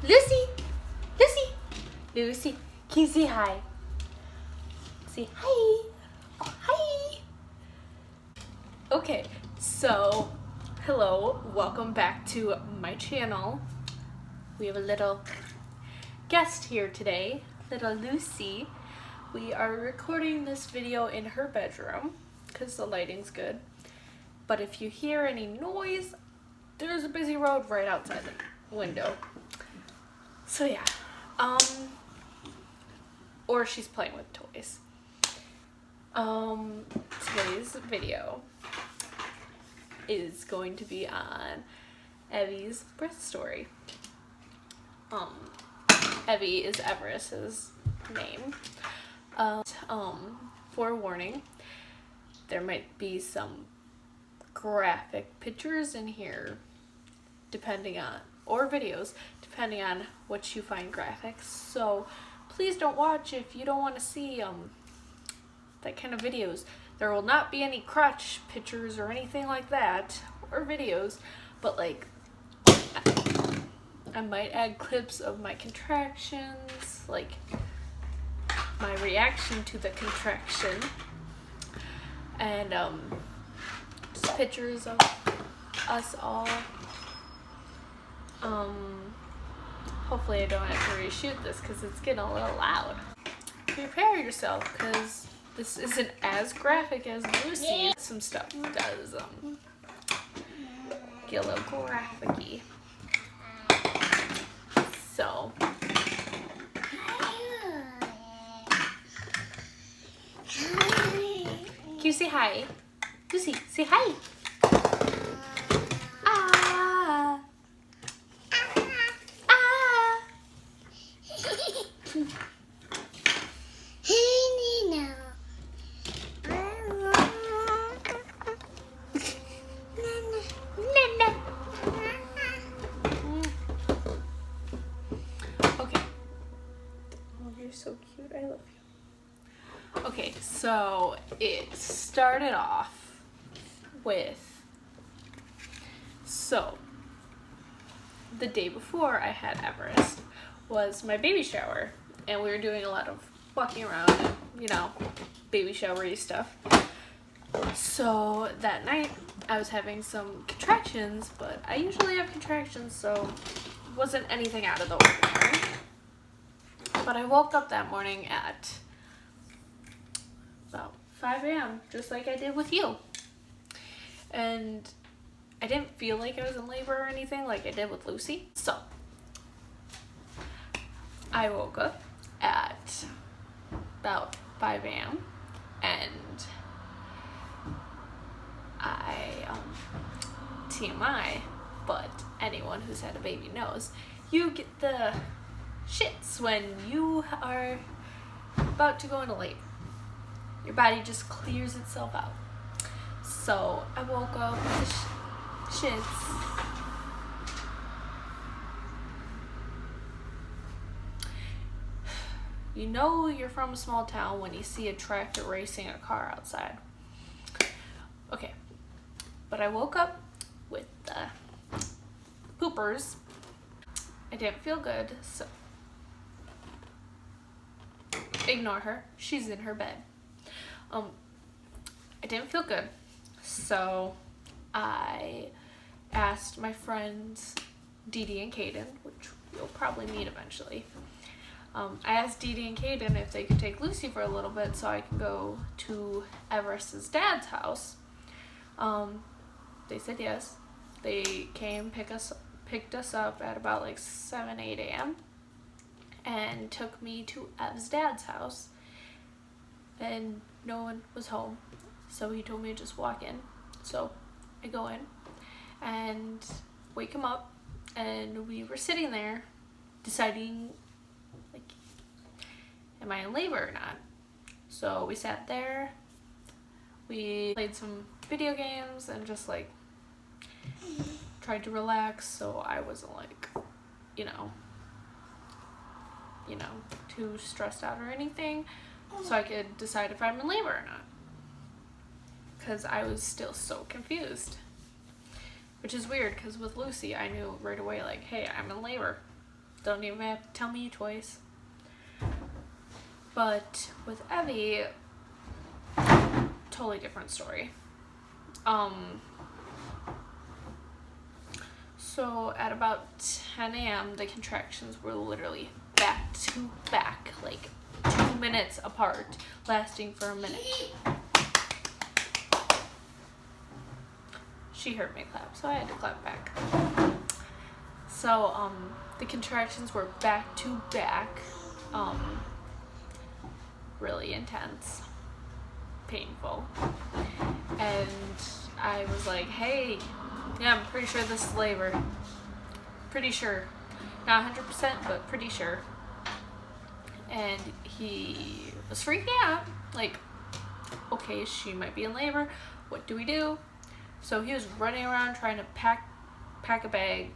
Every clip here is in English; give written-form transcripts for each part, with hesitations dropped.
Lucy! Lucy! Lucy, can you say hi? Say hi! Oh, hi! Okay, so, hello, welcome back to my channel. We have a little guest here today, little Lucy. We are recording this video in her bedroom because the lighting's good. But if you hear any noise, there's a busy road right outside the window. So yeah, or she's playing with toys. Today's video is going to be on Evie's birth story. Evie is Everest's name. Forewarning, there might be some graphic pictures in here, depending on, or videos, depending on what you find graphic. So please don't watch if you don't want to see that kind of videos. There will not be any crotch pictures or anything like that, or videos, but like I might add clips of my contractions, like my reaction to the contraction, and just pictures of us all. Hopefully I don't have to reshoot this because it's getting a little loud. Prepare yourself because this isn't as graphic as Lucy. Some stuff does get a little graphic-y. So can you say hi? Lucy, say hi. Ah. Ah. Okay. Oh, you're so cute. I love you. Okay, so it started off with, the day before I had Everest was my baby shower, and we were doing a lot of walking around and, you know, baby showery stuff. So that night I was having some contractions, but I usually have contractions, so it wasn't anything out of the ordinary. But I woke up that morning at about 5 a.m., just like I did with you. And I didn't feel like I was in labor or anything like I did with Lucy. So I woke up at about 5 a.m. and TMI, but anyone who's had a baby knows, you get the shits when you are about to go into labor. Your body just clears itself out. So I woke up with the shits. You know you're from a small town when you see a tractor racing a car outside. Okay, but I woke up with the poopers. I didn't feel good, so ignore her. She's in her bed. I didn't feel good, so I asked my friends Dee Dee and Kaden, which you'll probably meet eventually. I asked Dee Dee and Kaden if they could take Lucy for a little bit so I could go to Everest's dad's house. They said yes. They came, picked us up at about like 7, 8 a.m. and took me to Ev's dad's house. And no one was home, so he told me to just walk in. So I go in and wake him up, and we were sitting there deciding, like, am I in labor or not? So we sat there, we played some video games and just like tried to relax, so I wasn't like, you know, too stressed out or anything, so I could decide if I'm in labor or not, because I was still so confused. Which is weird, because with Lucy I knew right away, like, hey, I'm in labor. Don't even have to tell me twice. But with Evie, totally different story. So at about 10 a.m., the contractions were literally back to back, like 2 minutes apart, lasting for a minute. She heard me clap, so I had to clap back. So, the contractions were back to back, really intense, painful, and I was like, hey, yeah, I'm pretty sure this is labor. Pretty sure. Not 100%, but pretty sure. And he was freaking out, like, okay, she might be in labor, what do we do? So he was running around trying to pack a bag,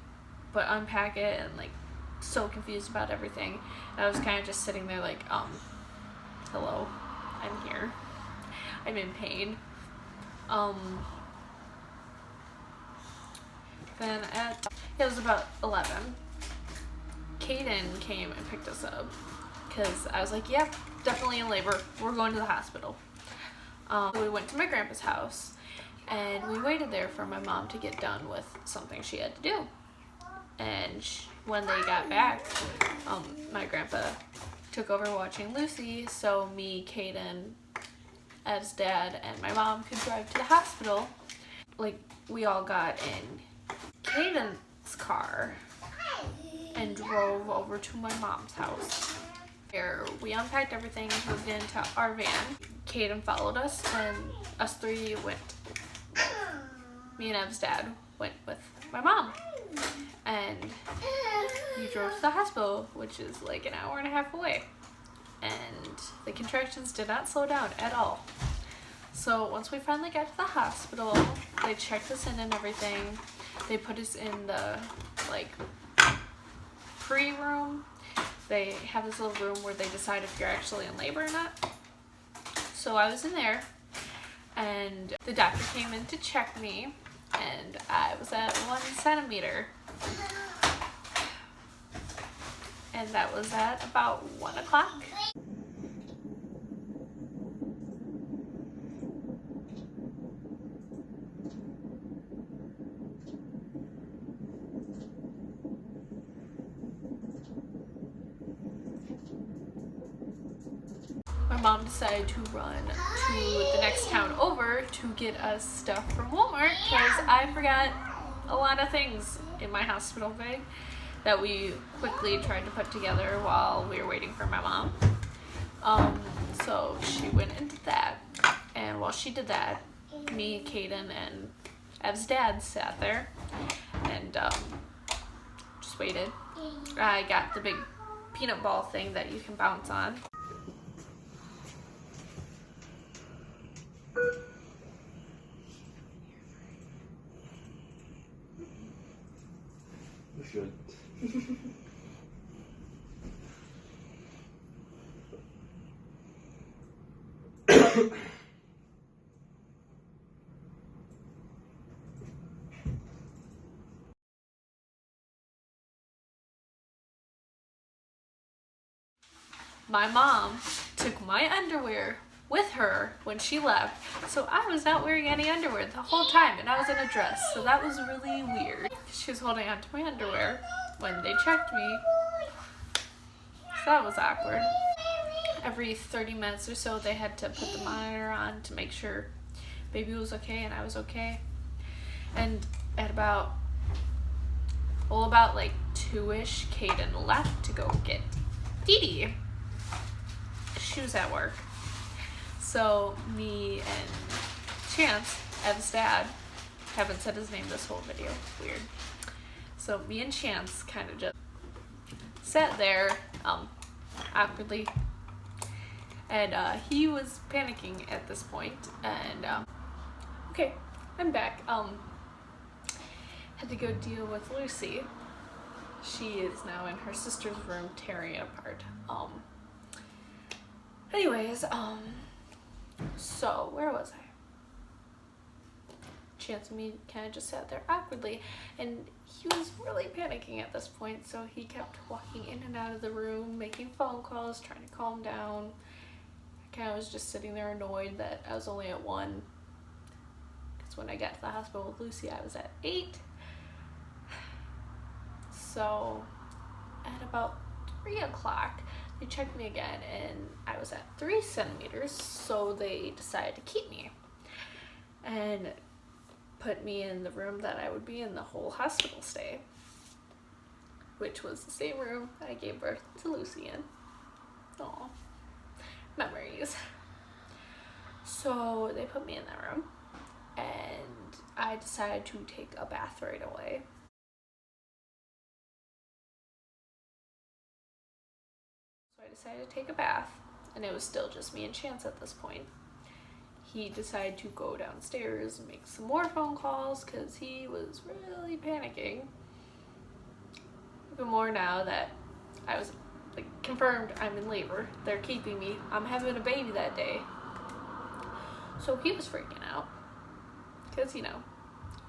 but unpack it, and like so confused about everything. And I was kind of just sitting there like, hello, I'm here. I'm in pain. Then it was about 11. Kaden came and picked us up because I was like, yeah, definitely in labor. We're going to the hospital. We went to my grandpa's house. And we waited there for my mom to get done with something she had to do. And when they got back, my grandpa took over watching Lucy, so me, Kaden, Ev's dad, and my mom could drive to the hospital. Like, we all got in Kaden's car and drove over to my mom's house. Here, we unpacked everything, moved into our van. Kaden followed us, and us three went. Me and Ev's dad went with my mom, and we drove to the hospital, which is like an hour and a half away, and the contractions did not slow down at all. So once we finally got to the hospital, they checked us in and everything. They put us in the like pre-room. They have this little room where they decide if you're actually in labor or not. So I was in there, and the doctor came in to check me, and I was at 1 centimeter. And that was at about 1 o'clock. My mom decided to run to the next town over to get us stuff from Walmart because I forgot a lot of things in my hospital bag that we quickly tried to put together while we were waiting for my mom. So she went and did that, and while she did that, me, Kaden, and Ev's dad sat there and just waited. I got the big peanut ball thing that you can bounce on. You should. My mom took my underwear with her when she left, so I was not wearing any underwear the whole time, and I was in a dress, so that was really weird. She was holding on to my underwear when they checked me, so that was awkward. Every 30 minutes or so, they had to put the monitor on to make sure baby was okay and I was okay. And at about like 2-ish, Kaden left to go get Dee Dee. She was at work. So me and Chance, Ev's dad, haven't said his name this whole video, weird. So me and Chance kind of just sat there awkwardly, and he was panicking at this point, and okay, I'm back. Had to go deal with Lucy. She is now in her sister's room tearing it apart. Anyways, so where was I? Chance and me kind of just sat there awkwardly, and he was really panicking at this point, so he kept walking in and out of the room, making phone calls, trying to calm down. I kind of was just sitting there annoyed that I was only at 1, because when I got to the hospital with Lucy, I was at 8. So at about 3 o'clock, they checked me again, and I was at 3 centimeters, so they decided to keep me and put me in the room that I would be in the whole hospital stay, which was the same room I gave birth to Lucy in. Aw, memories. So they put me in that room, and I decided to take a bath right away. So I decided to take a bath, and it was still just me and Chance at this point. He decided to go downstairs and make some more phone calls because he was really panicking. Even more now that I was like confirmed I'm in labor. They're keeping me. I'm having a baby that day. So he was freaking out because, you know,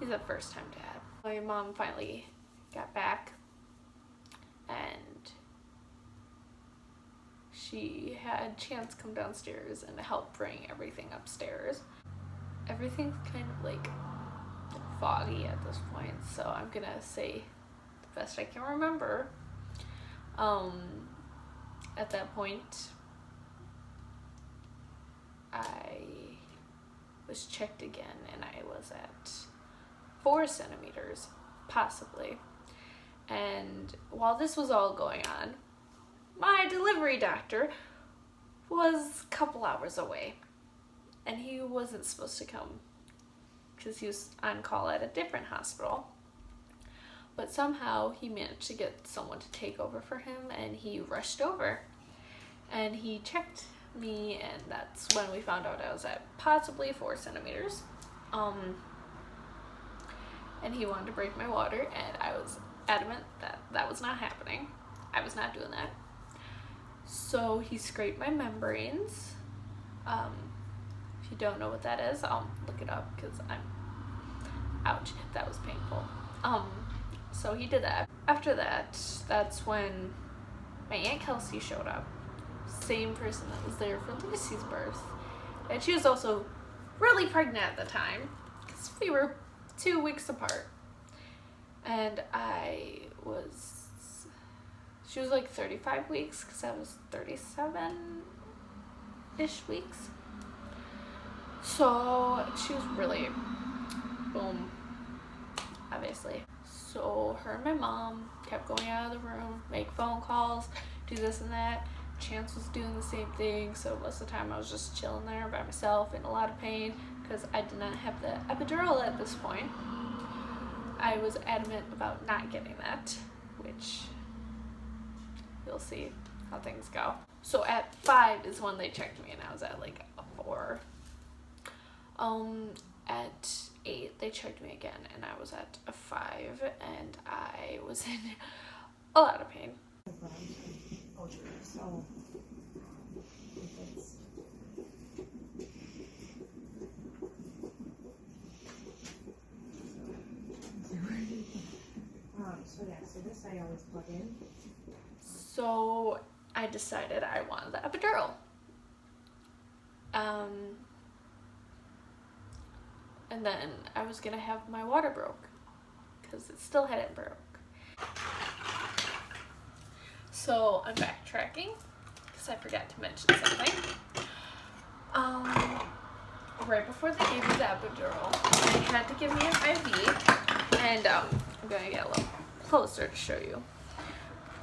he's a first-time dad. My mom finally got back, and she had Chance come downstairs and help bring everything upstairs. Everything's kind of like foggy at this point, so I'm gonna say the best I can remember. At that point, I was checked again, and I was at 4 centimeters, possibly. And while this was all going on, my delivery doctor was a couple hours away, and he wasn't supposed to come because he was on call at a different hospital. But somehow he managed to get someone to take over for him, and he rushed over and he checked me, and that's when we found out I was at possibly 4 centimeters. And he wanted to break my water, and I was adamant that that was not happening. I was not doing that. So he scraped my membranes. If you don't know what that is, I'll look it up because ouch, that was painful. So he did that. After that, that's when my Aunt Kelsey showed up. Same person that was there for Lucy's birth. And she was also really pregnant at the time because we were 2 weeks apart. And she was like 35 weeks because I was 37-ish weeks. So she was really boom, obviously. So her and my mom kept going out of the room, make phone calls, do this and that. Chance was doing the same thing, so most of the time I was just chilling there by myself in a lot of pain because I did not have the epidural at this point. I was adamant about not getting that, which you'll see how things go. So at 5 is when they checked me, and I was at like a 4. At 8 they checked me again, and I was at a 5, and I was in a lot of pain. So this I always plug in. So I decided I wanted the epidural. And then I was gonna have my water broke because it still hadn't broke. So I'm backtracking because I forgot to mention something. Right before they gave me the epidural, they had to give me an IV, and I'm gonna get a little closer to show you.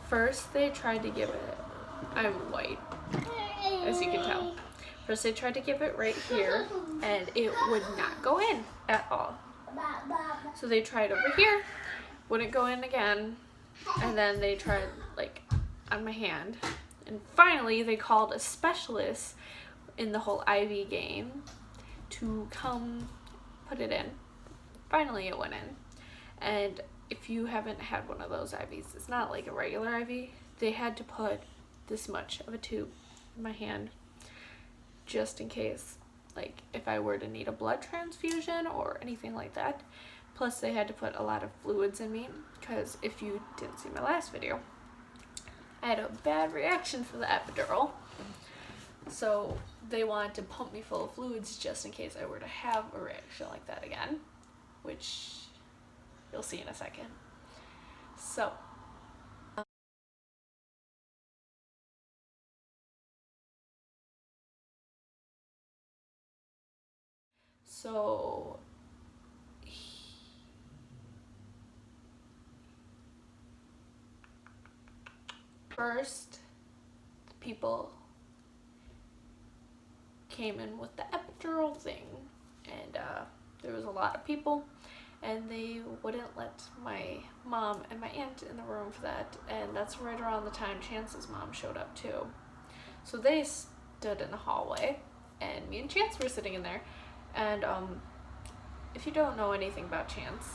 First, they tried to give it. I'm white, as you can tell. First, they tried to give it right here, and it would not go in at all. So they tried over here, wouldn't go in again, and then they tried like on my hand, and finally they called a specialist in the whole IV game to come put it in. Finally it went in, and if you haven't had one of those IVs, it's not like a regular IV. They had to put this much of a tube in my hand just in case like if I were to need a blood transfusion or anything like that. Plus they had to put a lot of fluids in me, because if you didn't see my last video, I had a bad reaction for the epidural. So they wanted to pump me full of fluids just in case I were to have a reaction like that again, which you'll see in a second. So first, the people came in with the epidural thing, and there was a lot of people, and they wouldn't let my mom and my aunt in the room for that, and that's right around the time Chance's mom showed up too. So they stood in the hallway, and me and Chance were sitting in there, and if you don't know anything about Chance,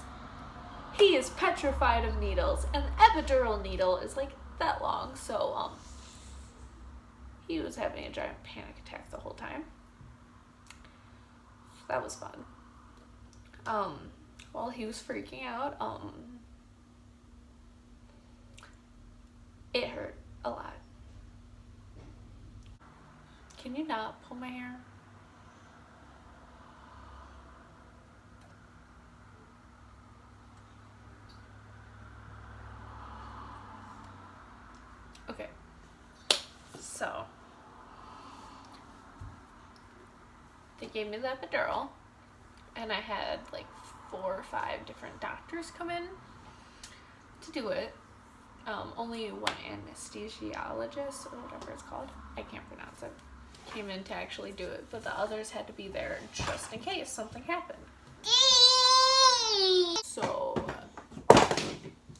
he is petrified of needles, and the epidural needle is like that long, so he was having a giant panic attack the whole time. So that was fun. While he was freaking out, it hurt a lot. Can you not pull my hair? Okay. So they gave me the epidural, and I had like 4 or 5 different doctors come in to do it. Only one anesthesiologist, or whatever it's called, I can't pronounce it, came in to actually do it, but the others had to be there just in case something happened. So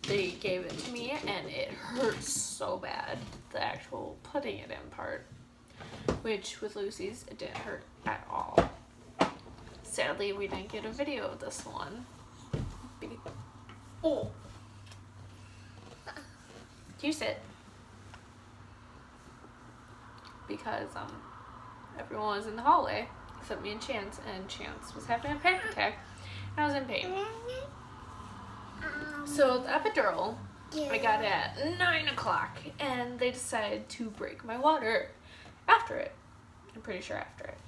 they gave it to me, and it hurts so bad, the actual putting it in part, which with Lucy's it didn't hurt at all. Sadly, we didn't get a video of this one. Oh, you sit, because everyone was in the hallway except me and Chance was having a panic attack, and I was in pain. So the epidural, I got it at 9 o'clock, and they decided to break my water after it. I'm pretty sure after it.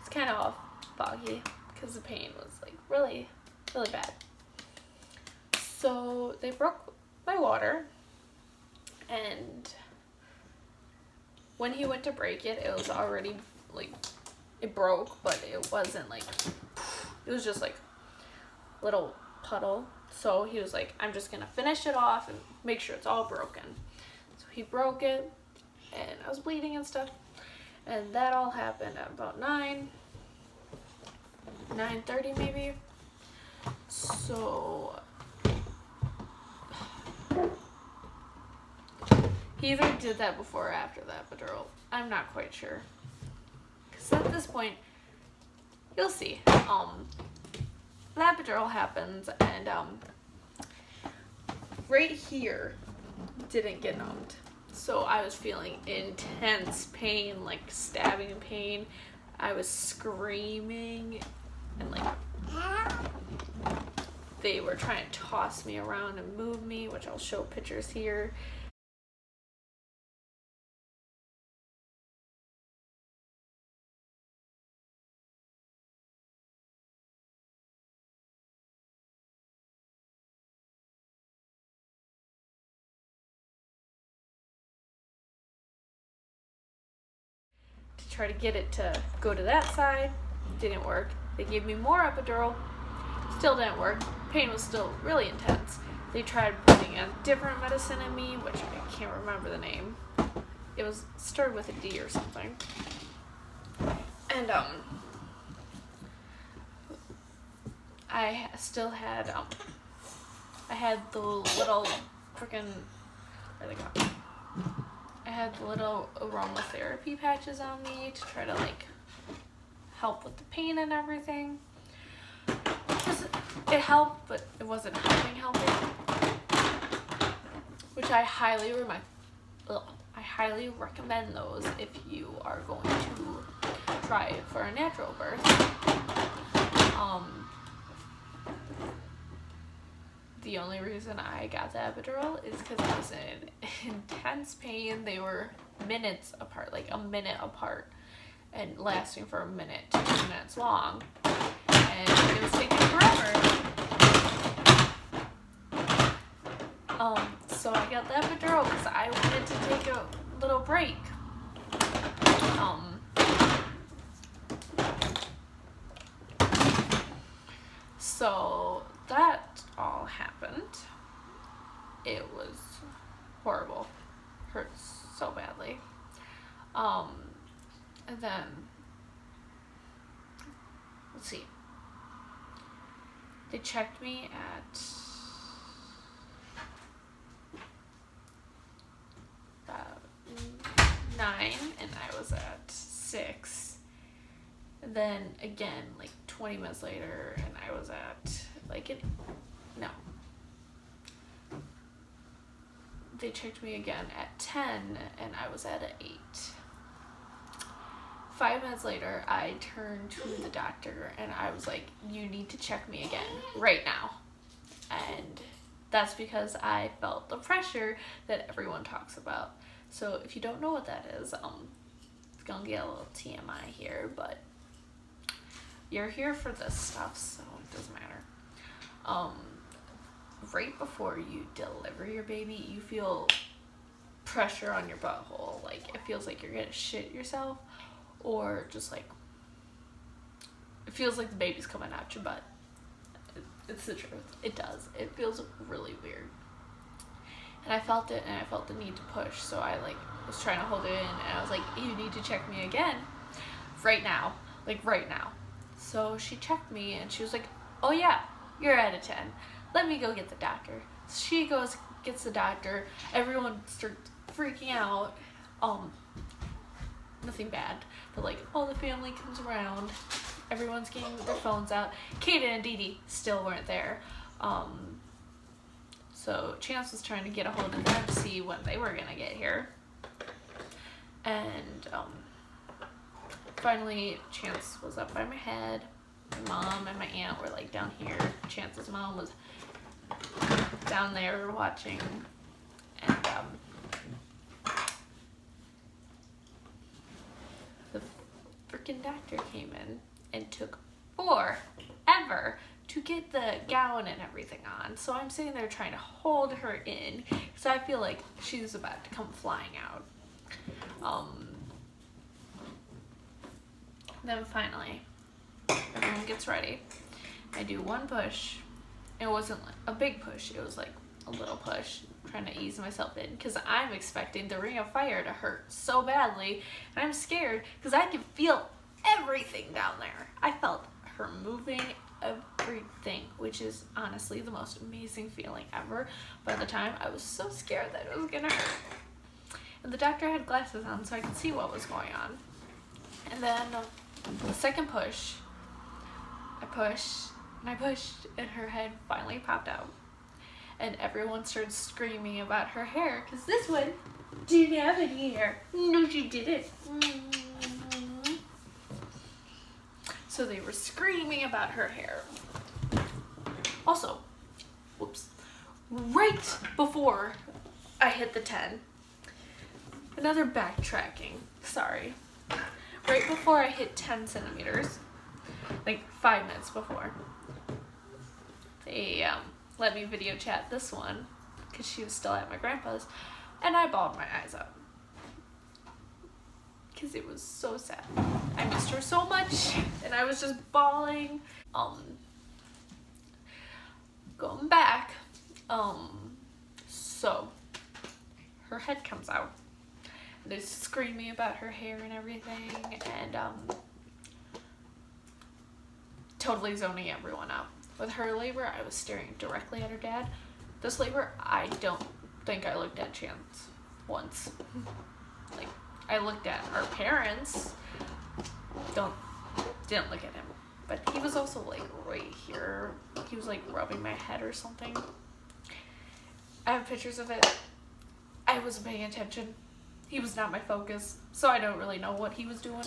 It's kind of all foggy because the pain was like really, really bad. So they broke my water, and when he went to break it, it was already like, it broke, but it wasn't like, it was just like a little puddle. So he was like, I'm just gonna finish it off and make sure it's all broken. So he broke it, and I was bleeding and stuff, and that all happened at about 9:30 maybe. So he either did that before or after the epidural. I'm not quite sure, because at this point, you'll see. The epidural happens, and right here didn't get numbed. So I was feeling intense pain, like stabbing pain. I was screaming, and like they were trying to toss me around and move me, which I'll show pictures here. To try to get it to go to that side, didn't work. They gave me more epidural, still didn't work. Pain was still really intense. They tried putting a different medicine in me, which I can't remember the name. It was started with a D or something. And I still had I had the little freaking, where they go? I had the little aromatherapy patches on me to try to like help with the pain and everything. It helped, but it wasn't helping. Which I highly recommend those if you are going to try it for a natural birth. The only reason I got the epidural is because I was in intense pain. They were minutes apart, like a minute apart, and lasting for a minute to 2 minutes long. And it was taking forever. So I got the epidural because I wanted to take a little break. So that all happened. It was horrible. Hurt so badly. And then, let's see. They checked me at 9 and I was at 6. And then again, like 20 minutes later, and I was at they checked me again at 10 and I was at 8. 5 minutes later, I turned to the doctor and I was like, you need to check me again right now. And that's because I felt the pressure that everyone talks about. So if you don't know what that is, it's gonna get a little TMI here, but you're here for this stuff, so it doesn't matter. Right before you deliver your baby, you feel pressure on your butthole. Like, it feels like you're gonna shit yourself, or just like, it feels like the baby's coming out your butt. It's the truth. It does. It feels really weird. And I felt it, and I felt the need to push, so I was trying to hold it in, and I was like, you need to check me again right now, right now. So she checked me and she was like, oh yeah, you're at a 10. Let me go get the doctor. So she goes, gets the doctor. Everyone starts freaking out. Nothing bad, but all the family comes around. Everyone's getting their phones out. Kaden and Dee Dee still weren't there. So Chance was trying to get a hold of them to see when they were gonna get here. And finally, Chance was up by my head. My mom and my aunt were down here. Chance's mom was down there watching. And the freaking doctor came in and took forever to get the gown and everything on. So I'm sitting there trying to hold her in because I feel like she's about to come flying out. Then finally, everyone gets ready. I do one push. It wasn't a big push. It was a little push, trying to ease myself in because I'm expecting the ring of fire to hurt so badly, and I'm scared because I can feel everything down there. I felt her moving, everything, which is honestly the most amazing feeling ever. By the time, I was so scared that it was gonna hurt. And the doctor had glasses on so I could see what was going on. And then the second push, I pushed and I pushed and her head finally popped out. And everyone started screaming about her hair because this one didn't have any hair. No, she didn't. So they were screaming about her hair. Also, whoops, right before I hit the 10, another backtracking, sorry. Right before I hit 10 centimeters, 5 minutes before, they let me video chat this one because she was still at my grandpa's, and I bawled my eyes out because it was so sad. I missed her so much, and I was just bawling. Going back, so her head comes out. They're screaming about her hair and everything, and totally zoning everyone out. With her labor, I was staring directly at her dad. This labor, I don't think I looked at Chance once. I looked at our parents, didn't look at him. But he was also right here. He was rubbing my head or something. I have pictures of it. I wasn't paying attention. He was not my focus, so I don't really know what he was doing.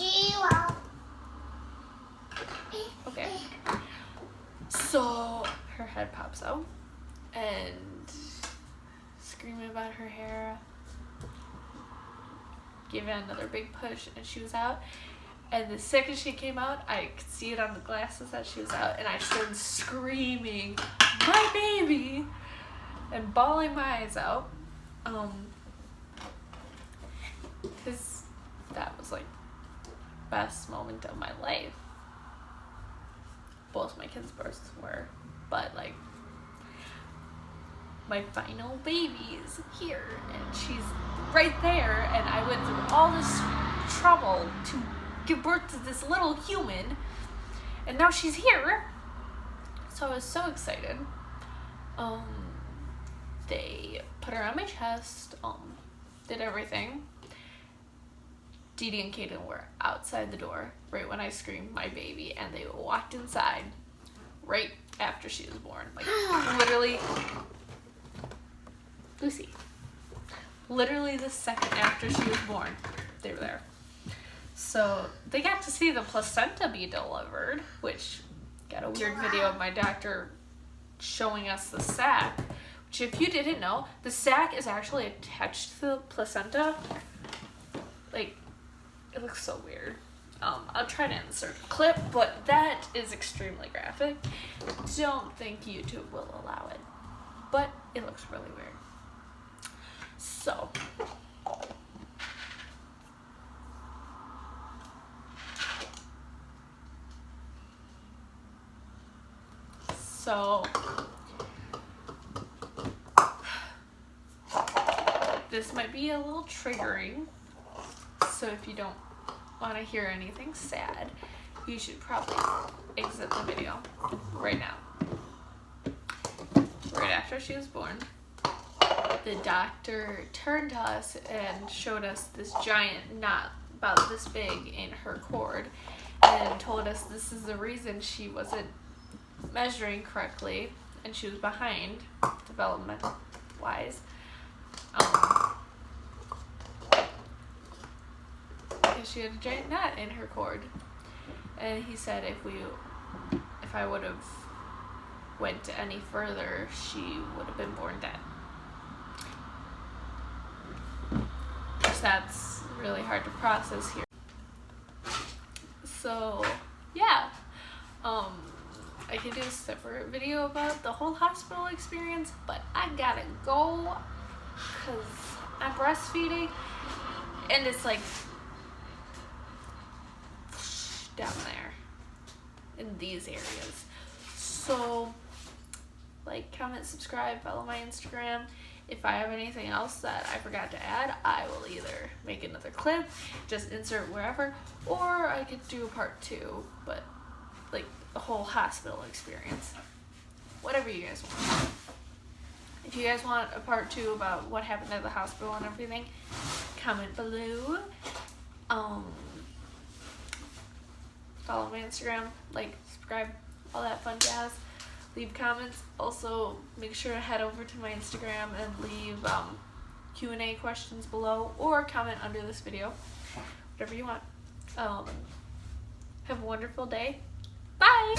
So her head pops out and screaming about her hair. Give it another big push and she was out. And the second she came out, I could see it on the glasses that she was out, and I started screaming, "My baby!" and bawling my eyes out. Because that was like best moment of my life. Both my kids' births were, but like my final baby is here and she's right there, and I went through all this trouble to give birth to this little human, and now she's here. So I was so excited. They put her on my chest, did everything. Dee Dee and Kaden were outside the door right when I screamed "my baby," and they walked inside right after she was born. Like literally, Lucy. Literally the second after she was born, they were there. So they got to see the placenta be delivered, which got a weird video of my doctor showing us the sac, which if you didn't know, the sac is actually attached to the placenta. Like, it looks so weird. I'll try to insert a clip, but that is extremely graphic. Don't think YouTube will allow it, but it looks really weird. So this might be a little triggering, so if you don't want to hear anything sad, you should probably exit the video right now. Right after she was born, the doctor turned to us and showed us this giant knot about this big in her cord and told us this is the reason she wasn't measuring correctly and she was behind development wise, because she had a giant knot in her cord. And he said if I would have went any further, she would have been born dead. Which that's really hard to process here. So yeah, I could do a separate video about the whole hospital experience, but I gotta go because I'm breastfeeding and it's like down there in these areas. So like, comment, subscribe, follow my Instagram. If I have anything else that I forgot to add, I will either make another clip, just insert wherever, or I could do a part 2, but like the whole hospital experience. Whatever you guys want. If you guys want a part 2 about what happened at the hospital and everything, comment below. Follow my Instagram, like, subscribe, all that fun jazz. Leave comments. Also, make sure to head over to my Instagram and leave Q&A questions below, or comment under this video. Whatever you want. Have a wonderful day. Bye!